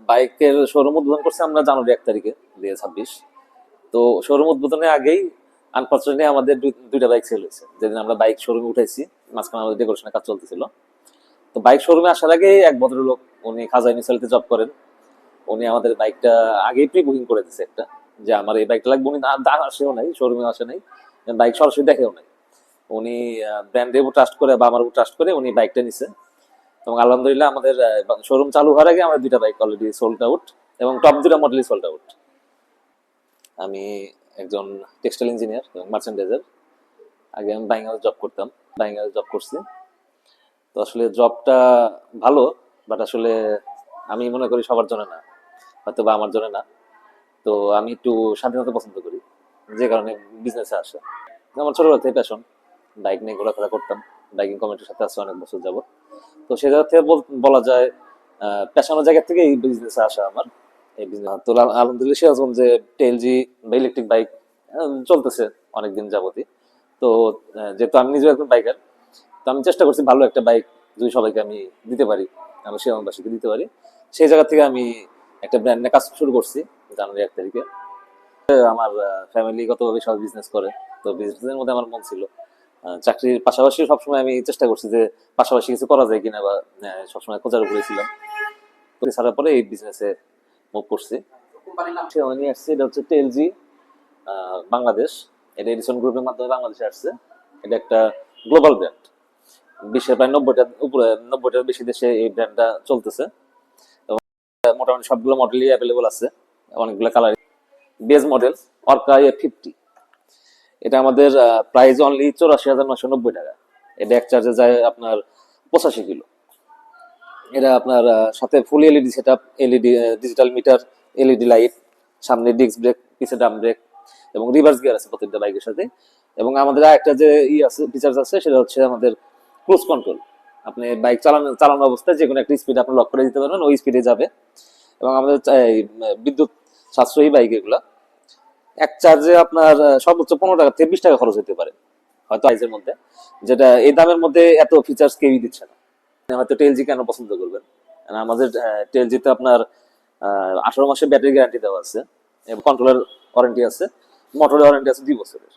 বাইকের শোরুম উদ্বোধন করছি আমরা জানুয়ারি 1 তারিখে 2026। তো শোরুম উদ্বোধনের আগেই আনফরচুনেটলি আমাদের দুইটা বাইক সেল হয়েছে। যেদিন আমরা বাইক শোরুমে উঠাইছি, মাঝখানে আমাদের ডেকোরেশনের কাজ চলতেছিল। তো বাইক শোরুমে আসার আগে এক ভদ্রলোক, উনি খাজা ইউনিভার্সিটিতে জব করেন, উনি আমাদের বাইকটা আগেই প্রি বুকিং করে দিচ্ছে একটা, যে আমার এই বাইকটা লাগবে। উনি আসেও নাই, শোরুমে আসে নাই, বাইক সরাসরি দেখেও নাই। উনি ব্র্যান্ডের উপর ট্রাস্ট করে বা আমার উপর ট্রাস্ট করে উনি বাইকটা নিছে। এবং আলহামদুলিল্লাহ আমাদের শোরুম চালু হওয়ার আগে আমাদের দুইটা বাইক অলরেডি সোল্ড আউট, এবং টপ দুটা মডেলই সোল্ড আউট। আমি একজন টেক্সটাইল ইঞ্জিনিয়ার এবং মার্চেন্ডাইজার। আগে আমি বাইং হাউস জব করতাম, বাইং হাউস জব করছি। তো আসলে জবটা ভালো, বাট আসলে আমি মনে করি সবার জন্য না, হয়তো বা আমার জন্য না। তো আমি একটু স্বাধীনতা পছন্দ করি, যে কারণে বিজনেসে আসে। আমার ছোটবেলা থেকে প্যাশন, বাইক নিয়ে ঘোরাফেরা করতাম, বাইকিং কমিটির সাথে আছে অনেক বছর যাবত। তো সে জায়গা থেকে বলা যায় পেশানোর জায়গা থেকে এই বিজনেসে আসা আমার। এই বিজনেস তো আলহামদুলিল্লাহ সিরাজগঞ্জে টেলজি বা ইলেকট্রিক বাইক চলতেছে অনেকদিন যাবতই। তো যেহেতু আমি নিজেও একজন বাইকার, তো আমি চেষ্টা করছি ভালো একটা বাইক যদি সবাইকে আমি দিতে পারি, আমার সিরাজগঞ্জবাসীকে দিতে পারি, সেই জায়গা থেকে আমি একটা ব্র্যান্ড নিয়ে কাজ শুরু করছি জানুয়ারি 1 তারিখে। আমার ফ্যামিলিগতভাবে সবাই বিজনেস করে, তো বিজনেসের মধ্যে আমার মন ছিল। চাকরির পাশাপাশি সবসময় আমি চেষ্টা করছি যে পাশাপাশি কিছু করা যায় কিনা, বা সবসময় খোঁজার উপরে ছিলাম। তো ছাড়ার পরে এই বিজনেসে মুভ করছি। নিয়ে আসছে, এটা হচ্ছে টেলজি বাংলাদেশ। এটা এডিসন গ্রুপের মাধ্যমে বাংলাদেশে আসছে। এটা একটা গ্লোবাল ব্র্যান্ড, বিশ্বের প্রায় 90টার বেশি দেশে এই ব্র্যান্ডটা চলতেছে। এবং মোটামুটি সবগুলো মডেলই অ্যাভেলেবল আছে, অনেকগুলো colour. Base model Orca F50, এটা আমাদের প্রাইস অনলি 84,990 টাকা। এটা এক চার্জে যায় আপনার 85 কিলো। এটা আপনার সাথে ফুল LED set up, LED digital meter, LED light, সামনে ডিস্ক ব্রেক, পিছে ডাম ব্রেক, এবং রিভার্স গিয়ার আছে প্রত্যেকটা বাইকের সাথে। এবং আমাদের একটা যে আছে ফিচার্স আছে, সেটা হচ্ছে আমাদের ক্রুজ কন্ট্রোল। আপনি বাইক চালানো অবস্থায় যে কোনো একটা স্পিড আপনি লক করে দিতে পারবেন, ওই স্পিডে যাবে। এবং আমাদের বিদ্যুৎ সাশ্রয়ী বাইক এগুলা। এক চার্জে আপনার সর্বোচ্চ 15 টাকা থেকে 20 টাকা খরচ হতে পারে হয়তো প্রাইসের মধ্যে, যেটা এই দামের মধ্যে এত ফিচার্স কেউই দিচ্ছে না। হয়তো টেলজি কেন পছন্দ করবেন, আমাদের টেলজিতে আপনার 18 মাসের ব্যাটারি গ্যারান্টি দেওয়া আছে, এবং কন্ট্রোলার ওয়ারেন্টি আছে, মোটরের ওয়ারেন্টি আছে 2 বছরের।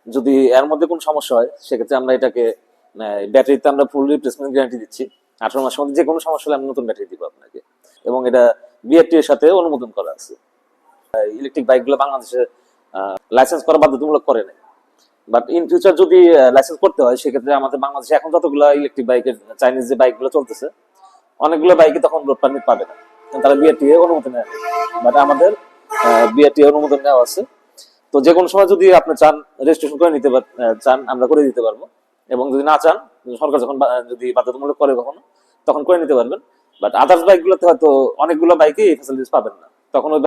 যদি এর মধ্যে কোনো সমস্যা হয়, সেক্ষেত্রে আমরা এটাকে ব্যাটারিতে আমরা ফুল রিপ্লেসমেন্ট গ্যারান্টি দিচ্ছি। 18 মাসের মধ্যে যে কোনো সমস্যা হলে আমি নতুন ব্যাটারি দিব আপনাকে। এবং এটা বিআরটি এর সাথে অনুমোদন করা আছে। ইলেকট্রিক বাইকগুলো বাংলাদেশে লাইসেন্স করা বাধ্যতামূলক করে নাই, বাট ইন ফিউচার যদি লাইসেন্স করতে হয়, সেক্ষেত্রে আমাদের বাংলাদেশে এখন যতগুলো ইলেকট্রিক বাইকের চাইনিজ যে বাইকগুলো চলতেছে, অনেকগুলো বাইকে তখন রোড পারমিট পাবে না, তারা বিআরটি অনুমোদন নেয়। বাট আমাদের বিআরটি অনুমোদন নেওয়া আছে। তো যে কোনো সময় যদি আপনি চান রেজিস্ট্রেশন করে নিতে চান, আমরা করে দিতে পারবো। এবং যদি না চান, সরকার যখন যদি বাধ্যতামূলক করে কখনো, তখন করে নিতে পারবেন। বাট আদার্স বাইকগুলোতে হয়তো অনেকগুলো বাইকে এই ফ্যাসিলিটিস পাবেন না, তখন ওই